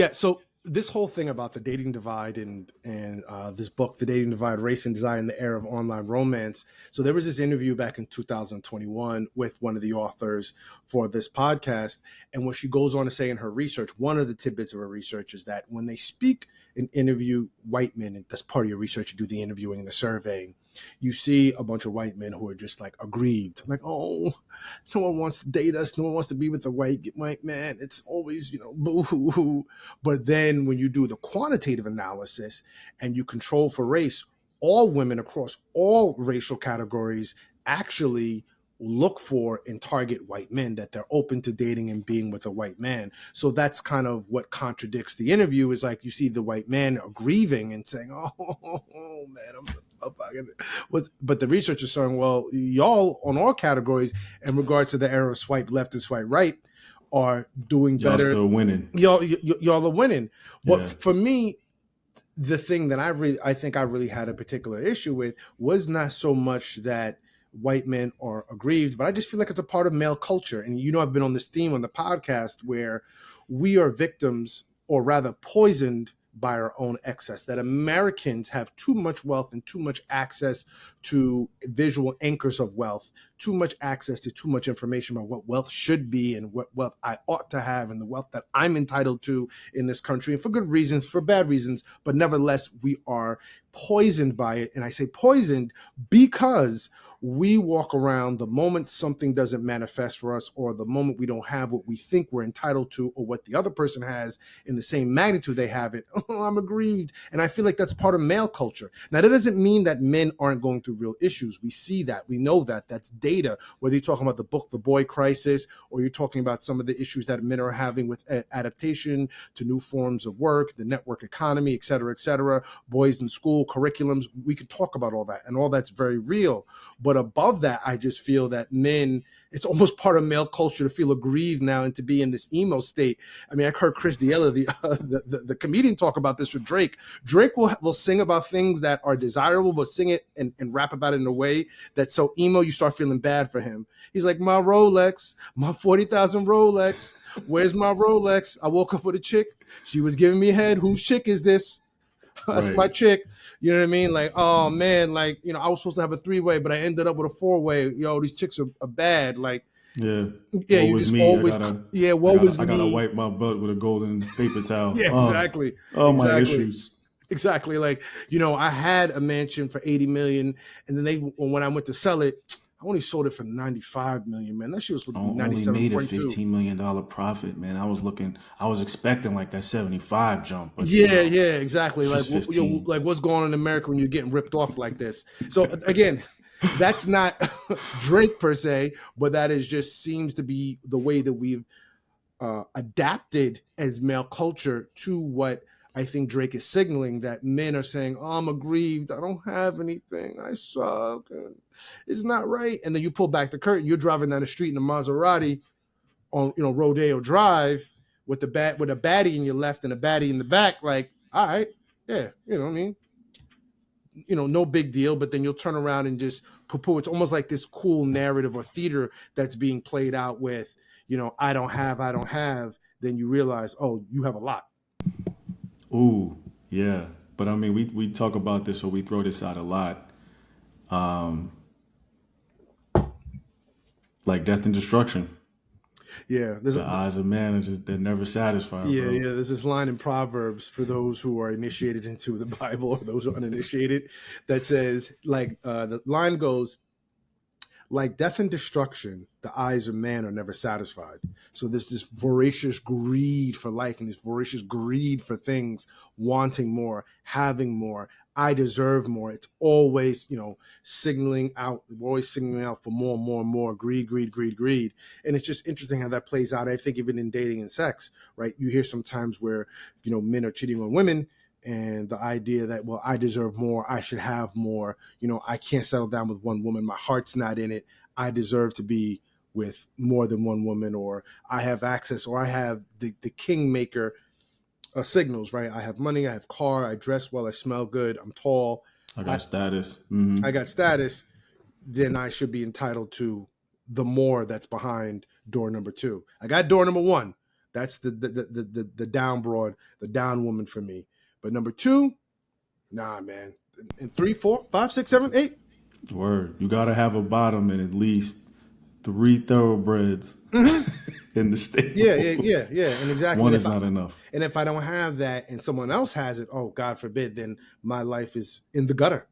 Yeah, so this whole thing about the dating divide and this book, The Dating Divide: Race and Desire in the Era of Online Romance. So there was this interview back in 2021 with one of the authors for this podcast, and what she goes on to say in her research, one of the tidbits of her research is that when they speak and interview white men, and that's part of your research, you do the interviewing and the surveying, you see a bunch of white men who are just like aggrieved, like, oh, no one wants to date us, no one wants to be with a white man. It's always, boo hoo hoo. But then when you do the quantitative analysis and you control for race, all women across all racial categories actually look for and target white men, that they're open to dating and being with a white man. So that's kind of what contradicts the interview, is like you see the white man grieving and saying, oh man, but the research is saying, well, y'all on all categories in regards to the era of swipe left and swipe right are doing y'all better. Still winning. Y'all are winning. But Yeah. for me, the thing that I think I really had a particular issue with was not so much that white men are aggrieved, but I just feel like it's a part of male culture. And I've been on this theme on the podcast where we are victims, or rather poisoned, by our own excess, that Americans have too much wealth and too much access to visual anchors of wealth, too much access to too much information about what wealth should be and what wealth I ought to have and the wealth that I'm entitled to in this country, and for good reasons, for bad reasons, but nevertheless, we are poisoned by it. And I say poisoned because we walk around, the moment something doesn't manifest for us, or the moment we don't have what we think we're entitled to, or what the other person has in the same magnitude they have it, oh, I'm aggrieved. And I feel like that's part of male culture. Now, that doesn't mean that men aren't going through real issues. We see that. We know that. That's data. Whether you're talking about the book, The Boy Crisis, or you're talking about some of the issues that men are having with adaptation to new forms of work, the network economy, et cetera, boys in school, curriculums, we could talk about all that, and all that's very real. But above that, I just feel that men, it's almost part of male culture to feel aggrieved now and to be in this emo state. I mean, I heard Chris D'Elia, the comedian, talk about this with Drake. Drake will sing about things that are desirable, but sing it and rap about it in a way that's so emo, you start feeling bad for him. He's like, my Rolex, my 40,000 Rolex. Where's my Rolex? I woke up with a chick. She was giving me head. Whose chick is this? That's Right. my chick. You know what I mean? Like, oh man, like, I was supposed to have a 3-way, but I ended up with a 4-way. Yo, these chicks are bad. Like, yeah, you just me. always, I gotta wipe my butt with a golden paper towel. Yeah, exactly. My issues. Exactly. Like, I had a mansion for 80 million, and then when I went to sell it, I only sold it for 95 million, man. That shit was supposed to be 97.2. Only made a $15 million profit, man. I was expecting like that 75 jump. But yeah, exactly. Like, like what's going on in America when you're getting ripped off like this? So again, that's not Drake per se, but that is just seems to be the way that we've adapted as male culture to what I think Drake is signaling, that men are saying, oh, I'm aggrieved. I don't have anything. I suck. It's not right. And then you pull back the curtain. You're driving down the street in a Maserati on, Rodeo Drive with a baddie in your left and a baddie in the back. Like, all right, yeah, what I mean? No big deal. But then you'll turn around and just poo-poo. It's almost like this cool narrative or theater that's being played out with, I don't have. Then you realize, oh, you have a lot. Ooh, yeah. But I mean, we talk about this, or we throw this out a lot. Like death and destruction. Yeah. The eyes of man they're never satisfied. Yeah, bro. There's this line in Proverbs for those who are initiated into the Bible or those who are uninitiated that says, like, the line goes, like death and destruction, the eyes of man are never satisfied. So there's this voracious greed for life and this voracious greed for things, wanting more, having more. I deserve more. It's always, signaling out. We're always signaling out for more and more and more. Greed. And it's just interesting how that plays out. I think even in dating and sex, right? You hear sometimes where, men are cheating on women, and the idea that, well, I deserve more, I should have more, I can't settle down with one woman, my heart's not in it, I deserve to be with more than one woman, or I have access, or I have the kingmaker signals, right? I have money, I have car, I dress well, I smell good, I'm tall, I got status. I got status, then I should be entitled to the more that's behind door number 2. I got door number 1. That's the down broad, the down woman for me. But number two, nah, man. And three, four, five, six, seven, eight. Word. You gotta have a bottom and at least three thoroughbreds Mm-hmm. in the Yeah, stable. yeah, yeah, yeah. And exactly. One is not enough. And if I don't have that and someone else has it, oh God forbid, then my life is in the gutter.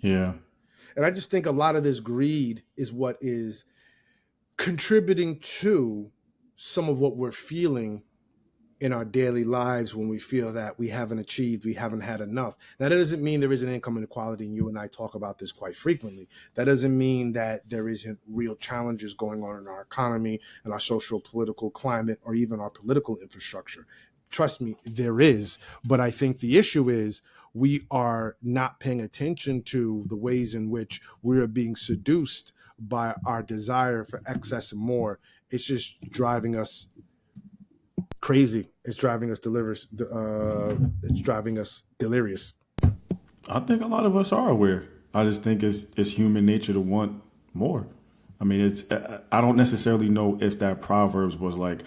Yeah. And I just think a lot of this greed is what is contributing to some of what we're feeling in our daily lives when we feel that we haven't achieved, we haven't had enough. Now, that doesn't mean there isn't income inequality, and you and I talk about this quite frequently. That doesn't mean that there isn't real challenges going on in our economy and our social political climate or even our political infrastructure. Trust me, there is. But I think the issue is we are not paying attention to the ways in which we are being seduced by our desire for excess and more. It's just driving us crazy. It's driving us delirious. It's driving us delirious. I think a lot of us are aware. I just think it's human nature to want more. I mean, it's I don't necessarily know if that proverbs was like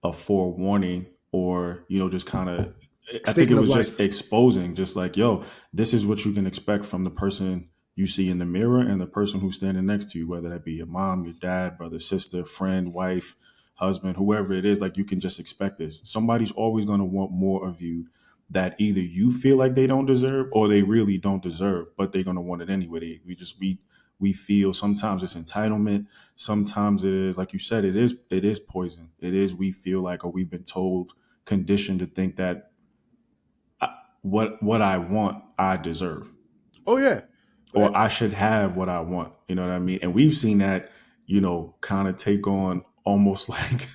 a forewarning or just kind of. I think it Statement of was just life. exposing, just like, yo, this is what you can expect from the person you see in the mirror and the person who's standing next to you, whether that be your mom, your dad, brother, sister, friend, wife, husband, whoever it is. Like, you can just expect this. Somebody's always going to want more of you that either you feel like they don't deserve or they really don't deserve, but they're going to want it anyway. We feel sometimes it's entitlement. Sometimes it is, like you said, it is poison. It is, we feel like, or we've been told, conditioned to think that what I want, I deserve, Oh yeah. or I should have what I want. You know what I mean? And we've seen that, kind of take on almost like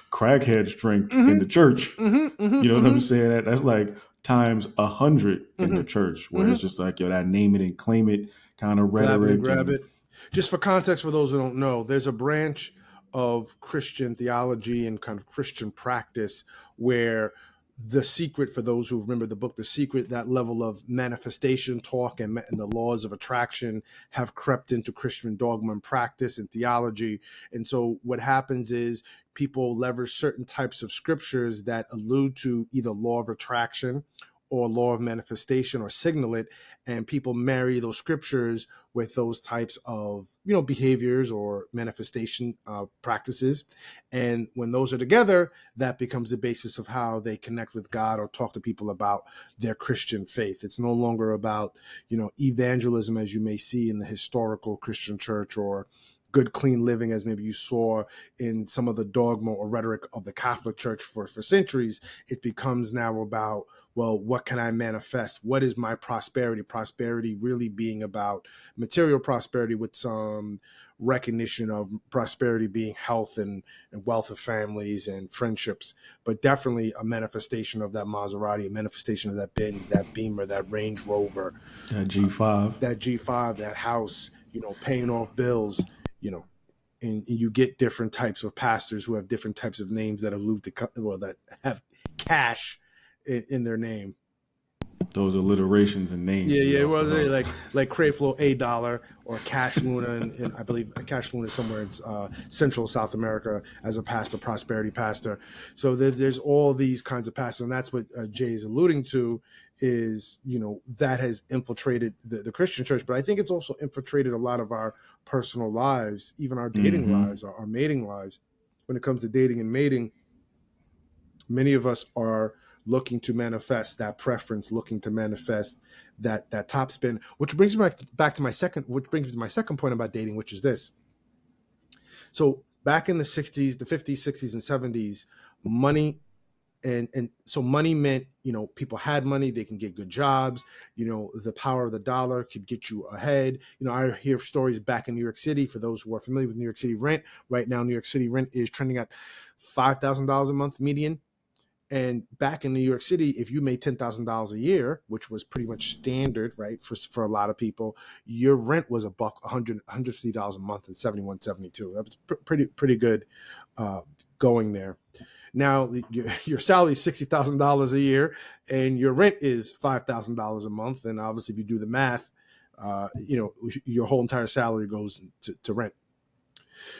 crackhead strength in Mm-hmm. the church. Mm-hmm. You know Mm-hmm. what I'm Mm-hmm. saying? That's like times 100 in the Mm-hmm. church, where Mm-hmm. it's just like, yo, that name it and claim it kind of Grab it and rhetoric. grab And it. Just for context, for those who don't know, there's a branch of Christian theology and kind of Christian practice where the secret, for those who remember the book The Secret, that level of manifestation talk and the laws of attraction have crept into Christian dogma and practice and theology. And so what happens is people leverage certain types of scriptures that allude to either law of attraction or law of manifestation or signal it, and people marry those scriptures with those types of behaviors or manifestation practices. And when those are together, that becomes the basis of how they connect with God or talk to people about their Christian faith. It's no longer about evangelism as you may see in the historical Christian church, or good clean living as maybe you saw in some of the dogma or rhetoric of the Catholic Church for centuries. It becomes now about, well, what can I manifest? What is my prosperity? Prosperity really being about material prosperity with some recognition of prosperity being health and wealth of families and friendships, but definitely a manifestation of that Maserati, a manifestation of that Benz, that Beamer, that Range Rover, that G5. that G5, that house, paying off bills, you know, and you get different types of pastors who have different types of names that allude to, well, that have cash in their name. Those alliterations and names Yeah, be yeah. off the Well, they hook. like Crayflow $1 or Cash Luna, and I believe Cash Luna is somewhere in Central South America as a pastor, prosperity pastor. So there's all these kinds of pastors, and that's what Jay is alluding to. Is that has infiltrated the Christian church, but I think it's also infiltrated a lot of our personal lives, even our dating Mm-hmm. lives, our mating lives. When it comes to dating and mating, many of us are looking to manifest that preference, looking to manifest that top spin, which brings me back to my second, which brings me to my second point about dating, which is this. So back in the 60s, the 50s, 60s, and 70s, money and so money meant people had money, they can get good jobs, the power of the dollar could get you ahead. I hear stories back in New York City, for those who are familiar with New York City rent. Right now New York City rent is trending at $5,000 a month median. And back in New York City, if you made $10,000 a year, which was pretty much standard, right, for a lot of people, your rent was a buck, $150 a month, and 71.72. That was pretty good going there. Now your salary is $60,000 a year, and your rent is $5,000 a month. And obviously, if you do the math, your whole entire salary goes to rent.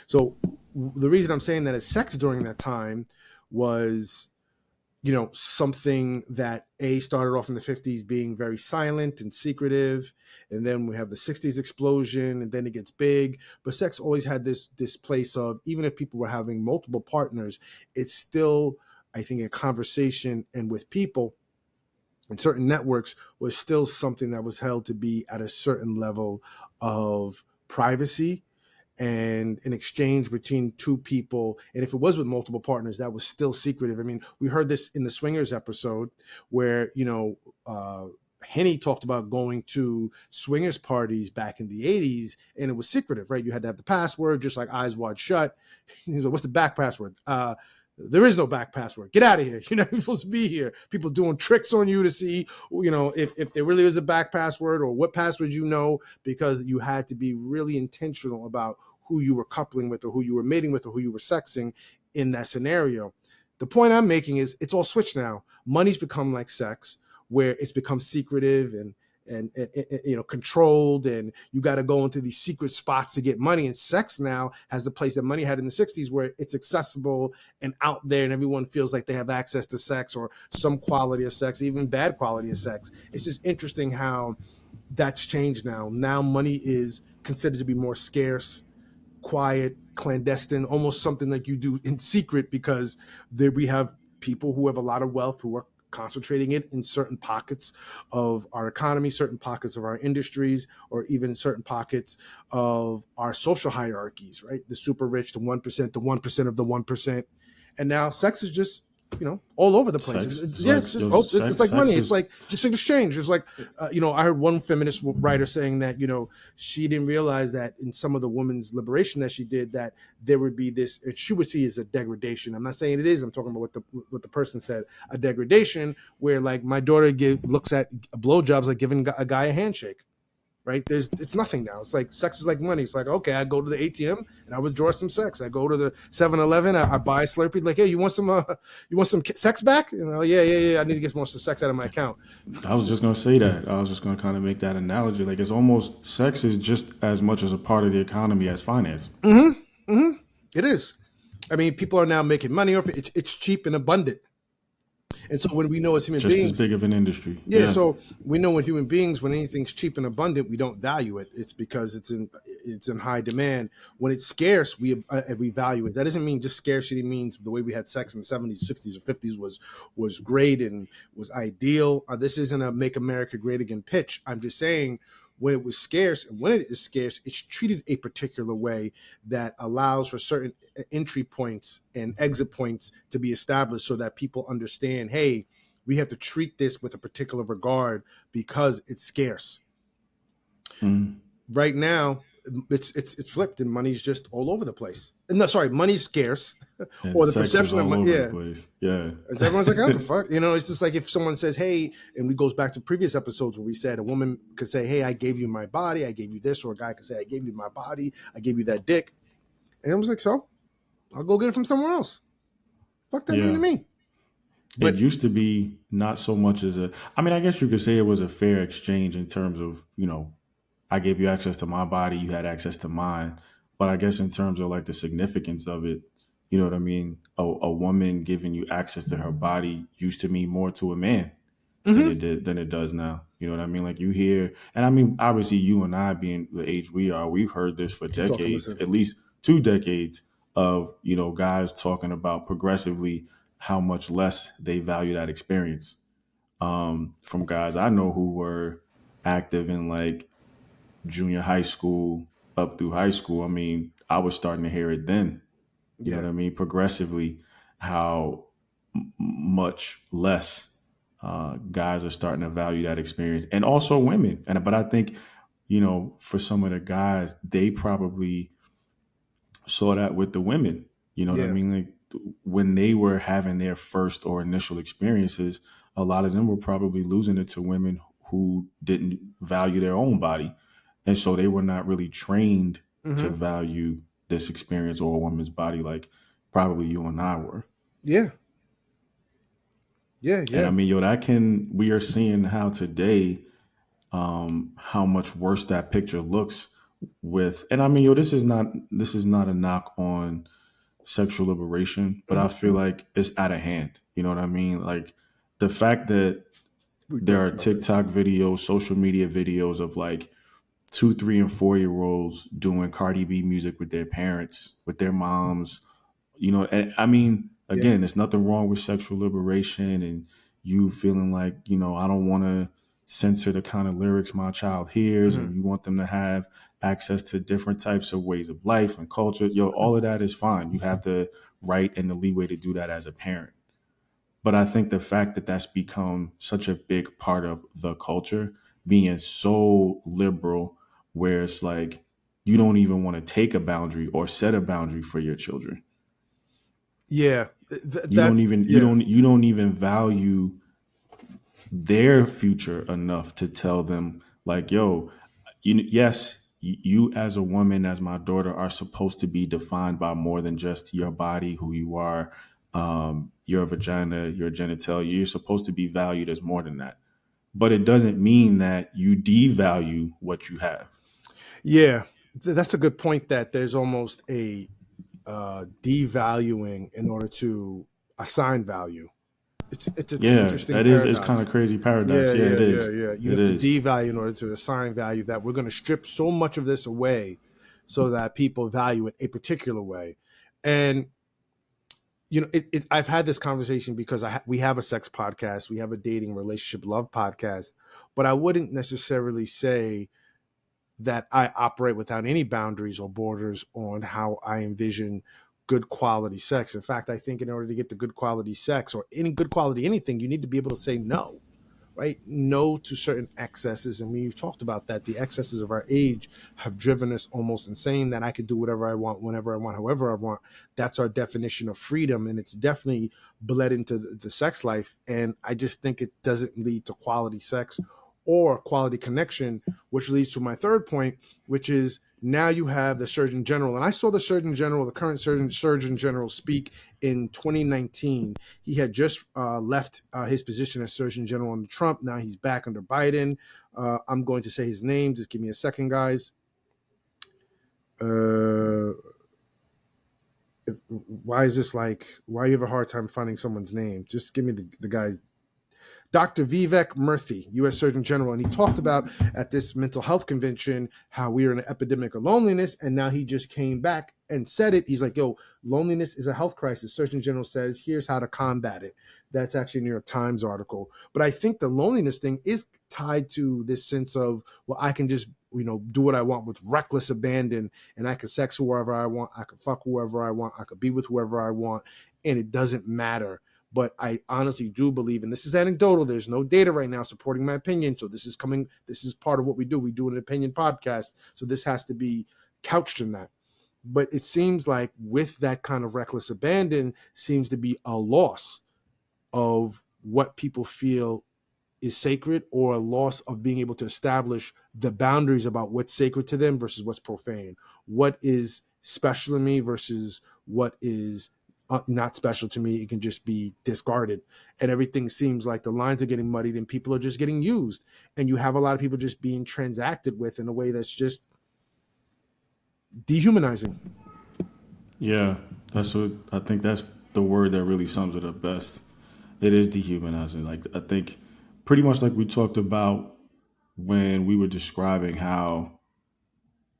So the reason I'm saying that is sex during that time was, something that started off in the 50s being very silent and secretive, and then we have the 60s explosion, and then it gets big. But sex always had this place of, even if people were having multiple partners, it's still, I think, a conversation, and with people in certain networks, was still something that was held to be at a certain level of privacy and an exchange between two people. And if it was with multiple partners, that was still secretive. I mean, we heard this in the Swingers episode where, Henny talked about going to swingers parties back in the 80s, and it was secretive, right? You had to have the password, just like Eyes Wide Shut. He's like, what's the back password? There is no back password. Get out of here. You're not even supposed to be here. People doing tricks on you to see, if there really is a back password, or what password, because you had to be really intentional about who you were coupling with, or who you were mating with, or who you were sexing in that scenario. The point I'm making is it's all switched now. Money's become like sex, where it's become secretive and controlled, and you got to go into these secret spots to get money. And sex now has the place that money had in the 60s, where it's accessible and out there, and everyone feels like they have access to sex, or some quality of sex, even bad quality of sex. It's just interesting how that's changed now. Now money is considered to be more scarce, quiet, clandestine, almost something that you do in secret, because there we have people who have a lot of wealth who are concentrating it in certain pockets of our economy, certain pockets of our industries, or even certain pockets of our social hierarchies, right? The super rich, the 1%, the 1% of the 1%. And now sex is just, all over the place. Sex, it's Yeah, like it's just, yo, it's like money. sex It's is like just an exchange. It's like, I heard one feminist writer saying that, she didn't realize that in some of the women's liberation that she did, that there would be this, and she would see as a degradation. I'm not saying it is. I'm talking about what the person said, a degradation, where, like, my daughter looks at blowjobs like giving a guy a handshake. Right? It's nothing now. It's like sex is like money. It's like, okay, I go to the ATM and I withdraw some sex. I go to the 7-Eleven, I buy a Slurpee. Like, hey, you want some sex back? Yeah. I need to get more sex out of my account. I was just gonna say that. I was just gonna kind of make that analogy. Like, it's almost sex is just as much as a part of the economy as finance. Mm-hmm. Mm-hmm. It is. I mean, people are now making money off it. It's cheap and abundant. And so when we know as human Just as beings, big of an industry. yeah, Yeah. so we know with human beings, when anything's cheap and abundant, we don't value it. It's because it's in high demand. When it's scarce, we value it. That doesn't mean just scarcity means the way we had sex in the 70s, 60s, or 50s was great and was ideal. This isn't a make America great again pitch. I'm just saying, when it was scarce, and when it is scarce, it's treated a particular way that allows for certain entry points and exit points to be established, so that people understand, hey, we have to treat this with a particular regard because it's scarce. Mm. Right now, it's flipped, and money's just all over the place. No, sorry, money's scarce, And or the sex is perception of all money. over the Yeah, place. Yeah. and so everyone's like, oh, the fuck. It's just like if someone says, hey, and we goes back to previous episodes where we said a woman could say, hey, I gave you my body, I gave you this, or a guy could say, I gave you my body, I gave you that dick. And I was like, so I'll go get it from somewhere else. Fuck that mean to Yeah. me. It But used to be not so much as a, I mean, I guess you could say it was a fair exchange in terms of, I gave you access to my body, you had access to mine. But I guess in terms of like the significance of it, you know what I mean? A woman giving you access to her body used to mean more to a man mm-hmm. than it does now. You know what I mean? Like, you hear, and I mean, obviously, you and I, being the age we are, we've heard this for Keep talking, decades, listen. at least 2 decades of, guys talking about progressively how much less they value that experience. From guys I know who were active in like junior high school up through high school. I mean, I was starting to hear it then. You know Yeah, what I mean? Progressively, how much less guys are starting to value that experience, and also women. But I think, for some of the guys, they probably saw that with the women. You know what I yeah. mean? Like, when they were having their first or initial experiences, a lot of them were probably losing it to women who didn't value their own body, and so they were not really trained to Mm-hmm. value this experience or a woman's body like probably you and I were. Yeah, yeah, And I yeah, mean, we are seeing how today, how much worse that picture looks with, and I mean, this is not a knock on, sexual liberation, but I feel Mm-hmm. like it's out of hand. You know what I mean? Like the fact that We there talked are about this. TikTok videos, social media videos of like 2, 3, and 4 year olds doing Cardi B music with their parents, with their moms. You know, and I mean, Yeah. again, there's nothing wrong with sexual liberation and you feeling like, I don't want to censor the kind of lyrics my child hears, Mm-hmm. and you want them to have access to different types of ways of life and culture. All of that is fine. You have the right and the leeway to do that as a parent. But I think the fact that that's become such a big part of the culture, being so liberal, where it's like you don't even want to take a boundary or set a boundary for your children. Yeah. You don't That's even you yeah. don't you don't even value their future enough to tell them like, yo, yes, you as a woman, as my daughter, are supposed to be defined by more than just your body, who you are, your vagina, your genitalia. You're supposed to be valued as more than that. But it doesn't mean that you devalue what you have. Yeah. That's a good point. That there's almost a devaluing in order to assign value. It's an Yeah, interesting that is it's kind of paradox. crazy paradox. Yeah, Yeah, yeah, it yeah, is. yeah. You It have to is. devalue in order to assign value. That we're going to strip so much of this away, so that people value it a particular way. And I've had this conversation because we have a sex podcast, we have a dating, relationship, love podcast, but I wouldn't necessarily say that I operate without any boundaries or borders on how I envision good quality sex. In fact, I think in order to get the good quality sex or any good quality anything, you need to be able to say no, right? No to certain excesses. And we've talked about that. The excesses of our age have driven us almost insane, that I could do whatever I want, whenever I want, however I want. That's our definition of freedom. And it's definitely bled into the sex life. And I just think it doesn't lead to quality sex or quality connection, which leads to my third point, which is now you have the Surgeon General. And I saw the Surgeon General, the current Surgeon General, speak in 2019. He had just left his position as Surgeon General under Trump. Now he's back under Biden. I'm going to say his name. Just give me a second, guys. Why is this like, why you have a hard time finding someone's name? Just give me the guy's Dr. Vivek Murthy, U.S. Surgeon General, and he talked about at this mental health convention how we are in an epidemic of loneliness, and now he just came back and said it. He's like, yo, loneliness is a health crisis. Surgeon General says, here's how to combat it. That's actually a New York Times article. But I think the loneliness thing is tied to this sense of, well, I can just do what I want with reckless abandon, and I can sex whoever I want, I can fuck whoever I want, I could be with whoever I want, and it doesn't matter. But I honestly do believe, and this is anecdotal, there's no data right now supporting my opinion. So this is part of what we do. We do an opinion podcast. So this has to be couched in that. But it seems like with that kind of reckless abandon seems to be a loss of what people feel is sacred, or a loss of being able to establish the boundaries about what's sacred to them versus what's profane. What is special to me versus what is not special to me. It can just be discarded. And everything seems like the lines are getting muddied and people are just getting used. And you have a lot of people just being transacted with in a way that's just dehumanizing. Yeah, I think that's the word that really sums it up best. It is dehumanizing. Like I think pretty much like we talked about when we were describing how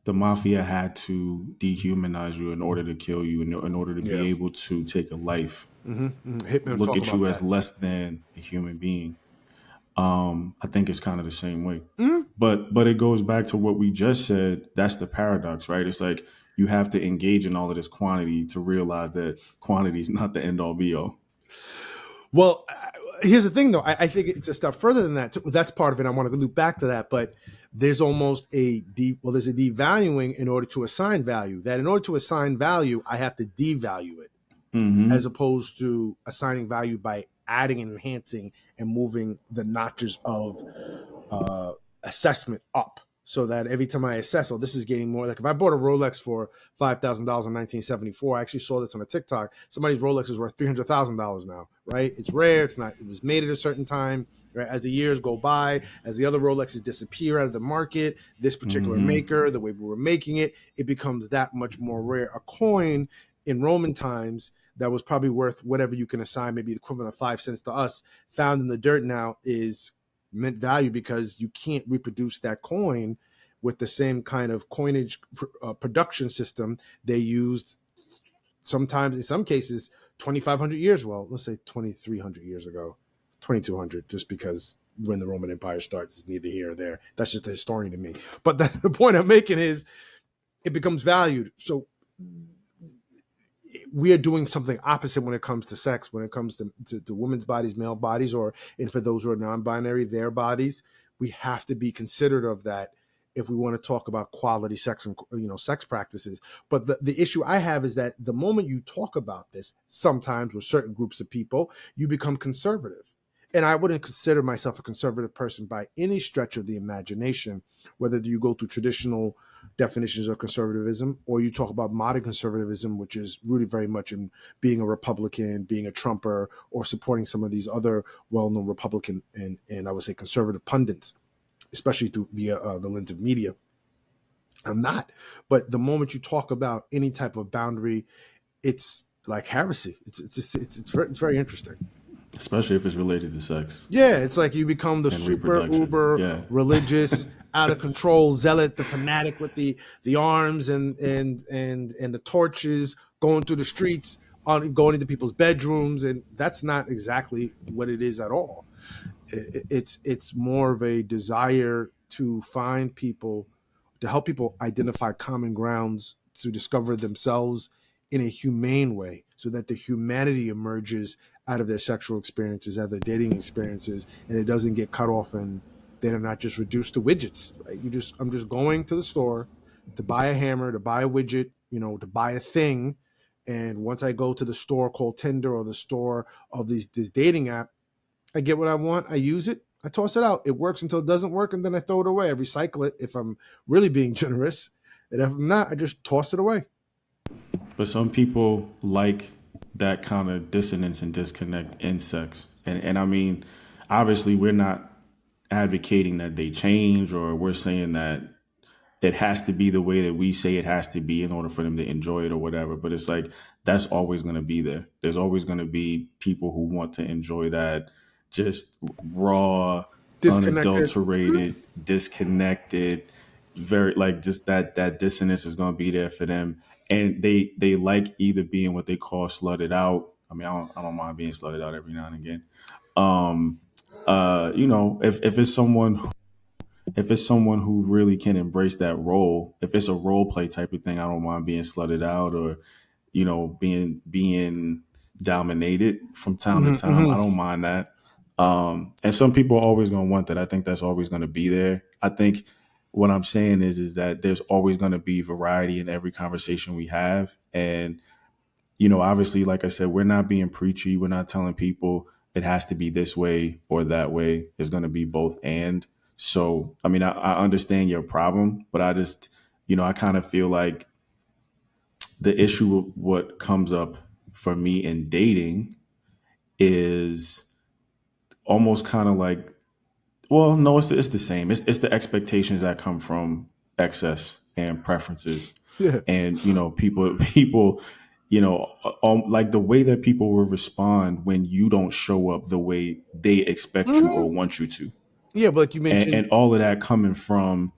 the mafia had to dehumanize you in order to kill you, in order to Yeah. be able to take a life, Hitmen look talk at about you as that. less than a human being. I think it's kind of the same way. Mm-hmm. But it goes back to what we just said. That's the paradox, right? It's like you have to engage in all of this quantity to realize that quantity is not the end all be all. Well, here's the thing, though. I think it's a step further than that. That's part of it. I want to loop back to that, but there's almost there's a devaluing in order to assign value. That in order to assign value, I have to devalue it, as Mm-hmm. opposed to assigning value by adding and enhancing and moving the notches of assessment up. So that every time I assess, oh, this is getting more. Like if I bought a Rolex for $5,000 in 1974, I actually saw this on a TikTok. Somebody's Rolex is worth $300,000 now, right? It's rare. It's not. It was made at a certain time. Right? As the years go by, as the other Rolexes disappear out of the market, this particular Mm-hmm. maker, the way we were making it, it becomes that much more rare. A coin in Roman times that was probably worth whatever you can assign, maybe the equivalent of 5 cents to us, found in the dirt now is mint value because you can't reproduce that coin with the same kind of coinage production system they used sometimes in some cases 2,500 years, well, let's say 2,300 years ago, 2,200, just because when the Roman Empire starts is neither here or there. That's just a historian to me. But the point I'm making is it becomes valued. So we are doing something opposite when it comes to sex, when it comes to women's bodies, male bodies, or and for those who are non-binary, their bodies. We have to be considerate of that if we want to talk about quality sex and sex practices. But the issue I have is that the moment you talk about this, sometimes with certain groups of people, you become conservative. And I wouldn't consider myself a conservative person by any stretch of the imagination, whether you go through traditional definitions of conservatism or you talk about modern conservatism, which is rooted very much in being a Republican, being a Trumper, or supporting some of these other well-known Republican and I would say conservative pundits, especially through via the lens of media. I'm not. But the moment you talk about any type of boundary, it's like heresy. It's very interesting. Especially if it's related to sex Yeah, it's like you become the and super reproduction. uber Yeah. religious, out of control zealot, the fanatic with the arms and the torches going through the streets, on going into people's bedrooms, and that's not exactly what it is at all. It's more of a desire to find people, to help people identify common grounds, to discover themselves in a humane way, so that the humanity emerges out of their sexual experiences, out of their dating experiences, and it doesn't get cut off and they're not just reduced to widgets. Right? I'm just going to the store to buy a hammer, to buy a widget, to buy a thing. And once I go to the store called Tinder or the store of this dating app, I get what I want. I use it. I toss it out. It works until it doesn't work, and then I throw it away. I recycle it if I'm really being generous. And if I'm not, I just toss it away. But some people like that kind of dissonance and disconnect in sex. And I mean, obviously, we're not advocating that they change, or we're saying that it has to be the way that we say it has to be in order for them to enjoy it or whatever. But it's like that's always going to be there. There's always going to be people who want to enjoy that just raw, Disconnected. unadulterated, disconnected, very like just that dissonance is going to be there for them. And they like either being what they call slutted out. I mean, I don't mind being slutted out every now and again. Um, if it's someone who really can embrace that role, if it's a role play type of thing, I don't mind being slutted out or, being dominated from time to time. I Mm-hmm. don't mind that. And some people are always going to want that. I think that's always going to be there. I think what I'm saying is that there's always going to be variety in every conversation we have. And obviously, like I said, we're not being preachy. We're not telling people it has to be this way or that way. It's going to be both and. So, I mean, I understand your problem, but I just, I kind of feel like the issue of what comes up for me in dating is almost kind of like, well, no, it's the same. It's the expectations that come from excess and preferences, Yeah. and people, like the way that people will respond when you don't show up the way they expect you Mm-hmm. or want you to, Yeah, but like you and mentioned, all of that coming from,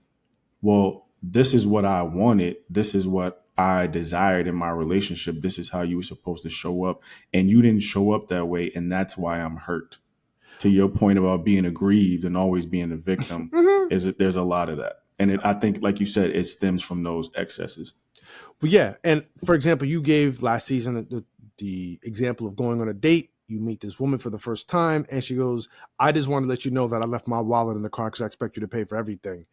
well, this is what I wanted, this is what I desired in my relationship, this is how you were supposed to show up, and you didn't show up that way, and that's why I'm hurt. To your point about being aggrieved and always being a victim, mm-hmm. is that there's a lot of that, and I think, like you said, it stems from those excesses. But yeah, and for example, you gave last season the example of going on a date. You meet this woman for the first time, and she goes, "I just want to let you know that I left my wallet in the car because I expect you to pay for everything."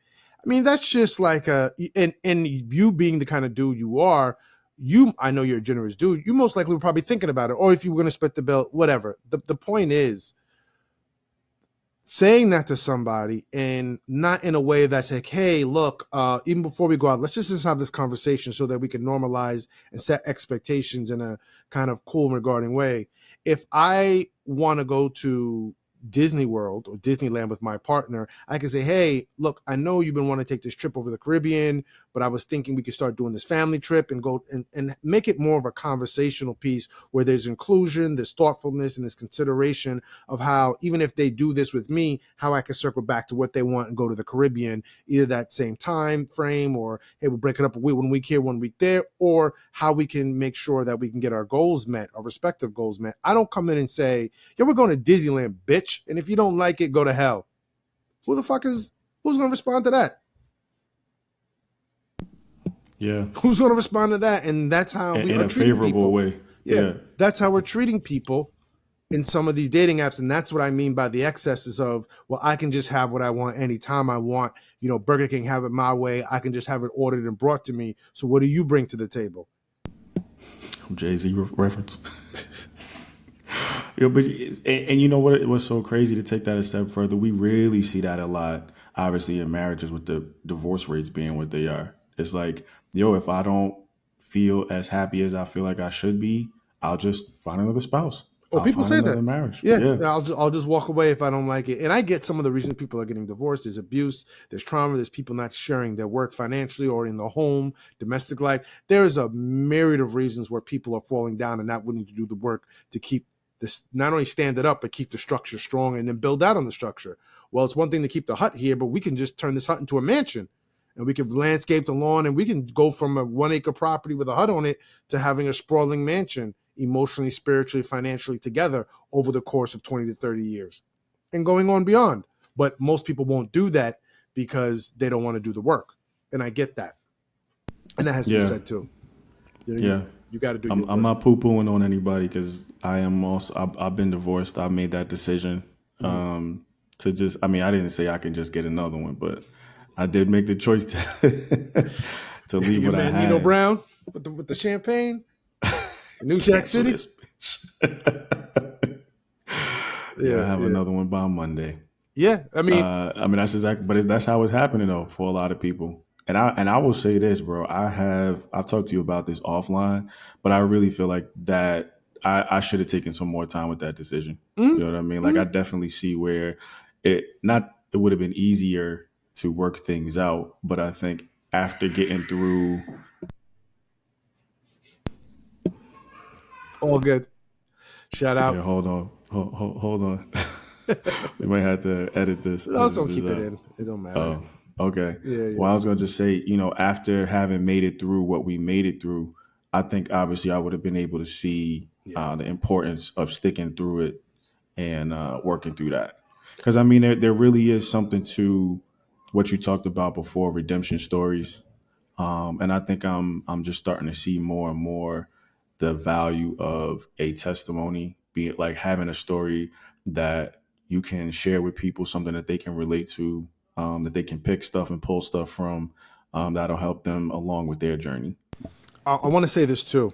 I mean, that's just like and you being the kind of dude you are, I know you're a generous dude. You most likely were probably thinking about it, or if you were going to split the bill, whatever. The point is, saying that to somebody and not in a way that's like, hey, look, even before we go out, let's just have this conversation so that we can normalize and set expectations in a kind of cool and regarding way. If I want to go to Disney World or Disneyland with my partner, I can say, hey, look, I know you've been wanting to take this trip over the Caribbean, but I was thinking we could start doing this family trip and go and make it more of a conversational piece where there's inclusion, there's thoughtfulness, and there's consideration of how, even if they do this with me, how I can circle back to what they want and go to the Caribbean, either that same time frame or, hey, we'll break it up 1 week here, 1 week there, or how we can make sure that we can get our goals met, our respective goals met. I don't come in and say, yo, we're going to Disneyland, bitch. And if you don't like it, go to hell. Who's going to respond to that? Yeah. Who's going to respond to that? And that's how we in are a treating favorable people. way. Yeah. That's how we're treating people in some of these dating apps. And that's what I mean by the excesses of, well, I can just have what I want anytime I want. Burger King, have it my way. I can just have it ordered and brought to me. So what do you bring to the table? Jay-Z reference. But you know what? It was so crazy to take that a step further. We really see that a lot, obviously, in marriages with the divorce rates being what they are. It's like, if I don't feel as happy as I feel like I should be, I'll just find another spouse. Oh, I'll people find say another that. marriage. Yeah. I'll just walk away if I don't like it. And I get some of the reasons people are getting divorced. There's abuse, there's trauma, there's people not sharing their work financially or in the home, domestic life. There is a myriad of reasons where people are falling down and not willing to do the work to keep this, not only stand it up, but keep the structure strong and then build out on the structure. Well, it's one thing to keep the hut here, but we can just turn this hut into a mansion. And we can landscape the lawn, and we can go from a 1 acre property with a hut on it to having a sprawling mansion, emotionally, spiritually, financially together over the course of 20 to 30 years and going on beyond. But most people won't do that because they don't want to do the work. And I get that. And that has to be said too. You got to do your work. I'm not poo-pooing on anybody because I've been divorced. I've made that decision to just, I didn't say I can just get another one, but I did make the choice to leave what I had. Nino Brown with the champagne, New Jack City. I have another one by Monday. Yeah, that's exactly, but that's how it's happening though for a lot of people. And I will say this, bro. I've talked to you about this offline, but I really feel like that I should have taken some more time with that decision. You know what I mean? Like I definitely see where it would have been easier to work things out, but I think after getting through, all good. Shout out. Yeah, hold on. We might have to edit this. Also keep it in. It don't matter. Oh, okay. Yeah. Well, I was gonna just say, after having made it through what we made it through, I think obviously I would have been able to see the importance of sticking through it and working through that. Because there really is something to what you talked about before, redemption stories, and I think I'm just starting to see more and more the value of a testimony, be it like having a story that you can share with people, something that they can relate to, that they can pick stuff and pull stuff from, that'll help them along with their journey. I want to say this too,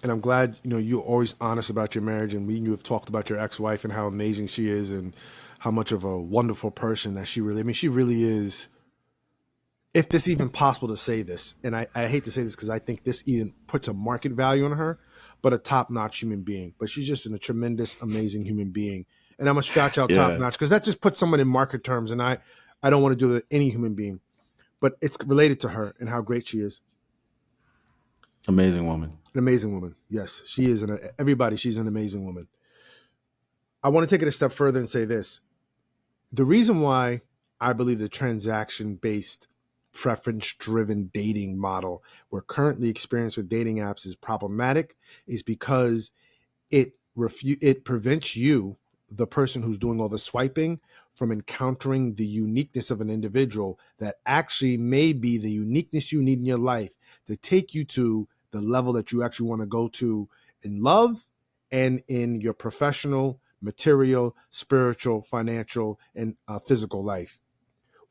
and I'm glad you're always honest about your marriage, and you have talked about your ex-wife and how amazing she is and how much of a wonderful person that she really is. If this even possible to say this, and I hate to say this because I think this even puts a market value on her, but a top-notch human being. But she's just a tremendous, amazing human being. And I'm going to scratch out top-notch because that just puts someone in market terms, and I don't want to do it to any human being. But it's related to her and how great she is. Amazing woman. An amazing woman. Yes, she is. She's an amazing woman. I want to take it a step further and say this. The reason why I believe the transaction-based, preference-driven dating model we're currently experiencing with dating apps is problematic is because it prevents you, the person who's doing all the swiping, from encountering the uniqueness of an individual that actually may be the uniqueness you need in your life to take you to the level that you actually want to go to in love and in your professional, material, spiritual, financial, and physical life.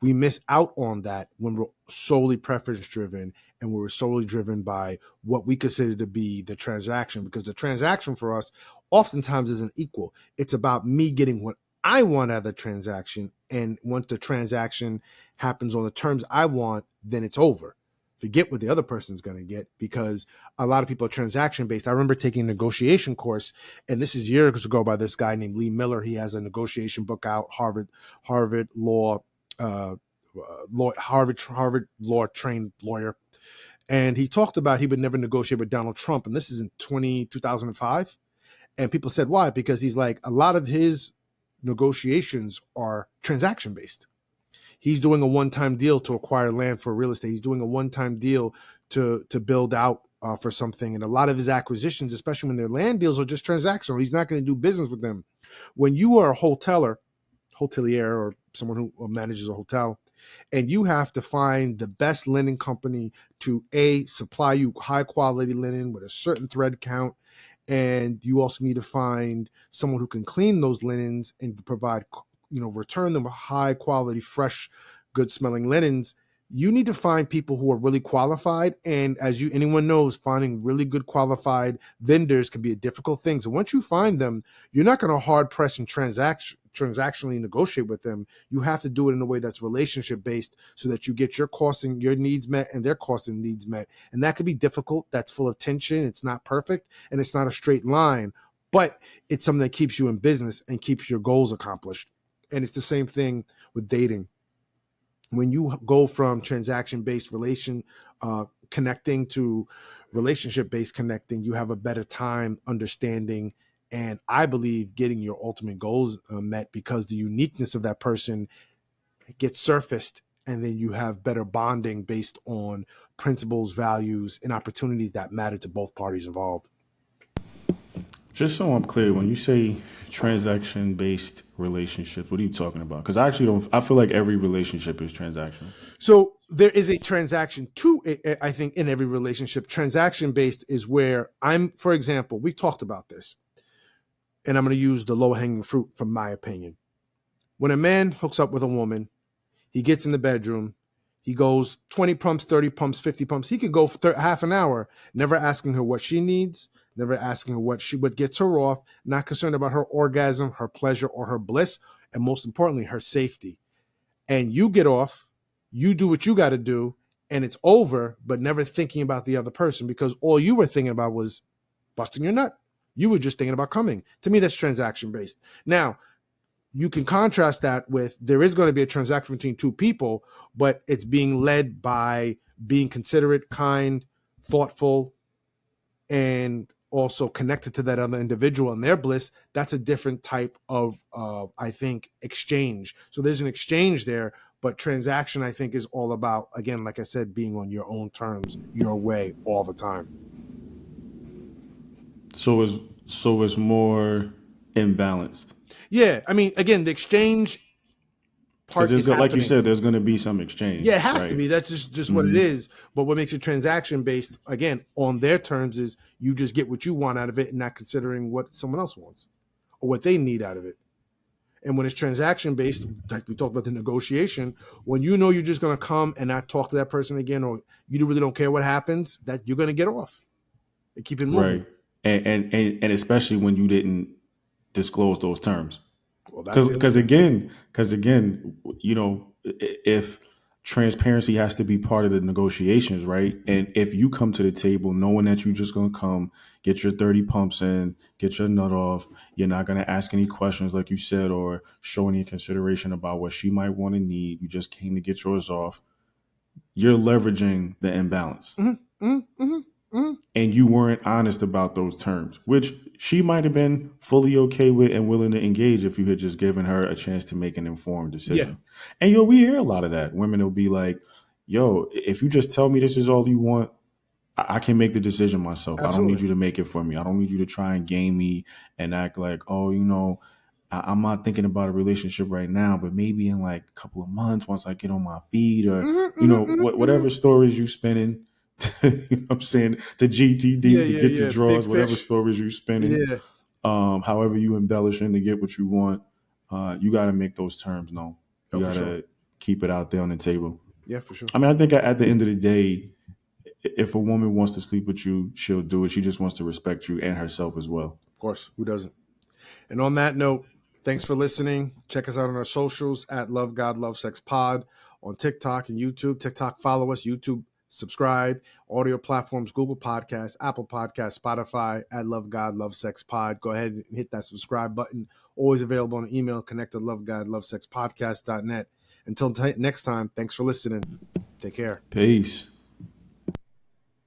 We miss out on that when we're solely preference driven and we're solely driven by what we consider to be the transaction, because the transaction for us oftentimes isn't equal. It's about me getting what I want out of the transaction. And once the transaction happens on the terms I want, then it's over. forget what the other person's going to get, because a lot of people are transaction based. I remember taking a negotiation course, and this is years ago, by this guy named Lee Miller. He has a negotiation book out, Harvard law, Harvard law trained lawyer. And he talked about he would never negotiate with Donald Trump. And this is in 2005. And people said, why? Because he's like, a lot of his negotiations are transaction based. He's doing a one-time deal to acquire land for real estate. He's doing a one-time deal to build out for something. And a lot of his acquisitions, especially when they're land deals, are just transactional. He's not going to do business with them. When you are a hotelier, or someone who manages a hotel, and you have to find the best linen company to supply you high quality linen with a certain thread count, and you also need to find someone who can clean those linens and provide, return them high quality, fresh, good smelling linens. You need to find people who are really qualified. And as anyone knows, finding really good qualified vendors can be a difficult thing. So once you find them, you're not going to hard press and transactionally negotiate with them. You have to do it in a way that's relationship based, so that you get your costs and your needs met and their costs and needs met. And that could be difficult. That's full of tension. It's not perfect, and it's not a straight line, but it's something that keeps you in business and keeps your goals accomplished. And it's the same thing with dating. When you go from transaction-based connecting to relationship-based connecting, you have a better time understanding, and I believe getting your ultimate goals met, because the uniqueness of that person gets surfaced, and then you have better bonding based on principles, values, and opportunities that matter to both parties involved. Just so I'm clear, when you say transaction-based relationships, what are you talking about? Because I actually don't. I feel like every relationship is transactional. So there is a transaction to it, I think, in every relationship. Transaction-based is where for example, we talked about this, and I'm going to use the low-hanging fruit from my opinion. When a man hooks up with a woman, he gets in the bedroom, he goes 20 pumps, 30 pumps, 50 pumps. He could go for half an hour, never asking her what she needs, never asking her what gets her off, not concerned about her orgasm, her pleasure, or her bliss, and most importantly, her safety. And you get off, you do what you got to do, and it's over, but never thinking about the other person, because all you were thinking about was busting your nut. You were just thinking about coming. To me, that's transaction based. Now, you can contrast that with, there is going to be a transaction between two people, but it's being led by being considerate, kind, thoughtful, and also connected to that other individual and their bliss. That's a different type of I think, exchange. So there's an exchange there, but transaction, I think, is all about, again, like I said, being on your own terms, your way, all the time. So it's more imbalanced. Yeah, I mean, again, the exchange part is happening. Like you said, there's going to be some exchange. Yeah, it has to be. That's just what it is. But what makes it transaction based, again, on their terms, is you just get what you want out of it and not considering what someone else wants or what they need out of it. And when it's transaction based, like we talked about the negotiation, when you know you're just going to come and not talk to that person again, or you really don't care what happens, that you're going to get off and keep it moving. Right. And especially when you didn't disclose those terms. Because again, if transparency has to be part of the negotiations, right? And if you come to the table knowing that you're just going to come, get your 30 pumps in, get your nut off, you're not going to ask any questions, like you said, or show any consideration about what she might want to need. You just came to get yours off. You're leveraging the imbalance. Mm-hmm, mm-hmm, mm-hmm. And you weren't honest about those terms, which she might have been fully okay with and willing to engage if you had just given her a chance to make an informed decision. Yeah. And we hear a lot of that. Women will be like, yo, if you just tell me this is all you want, I can make the decision myself. Absolutely. I don't need you to make it for me. I don't need you to try and game me and act like, oh, I'm not thinking about a relationship right now, but maybe in like a couple of months, once I get on my feet, or, whatever stories you spinning. You know what I'm saying? The GTD to get the draws, whatever stories you're spinning, however you embellishing to get what you want, you got to make those terms known. You got to keep it out there on the table. Yeah, for sure. I mean, I think at the end of the day, if a woman wants to sleep with you, she'll do it. She just wants to respect you and herself as well. Of course. Who doesn't? And on that note, thanks for listening. Check us out on our socials at Love God Love Sex Pod on TikTok and YouTube. TikTok, follow us. YouTube, subscribe. Audio platforms, Google Podcasts, Apple Podcasts, Spotify, at Love God, Love Sex Pod. Go ahead and hit that subscribe button. Always available on email, connect at lovegodlovesexpodcast.net. Until next time, thanks for listening. Take care. Peace.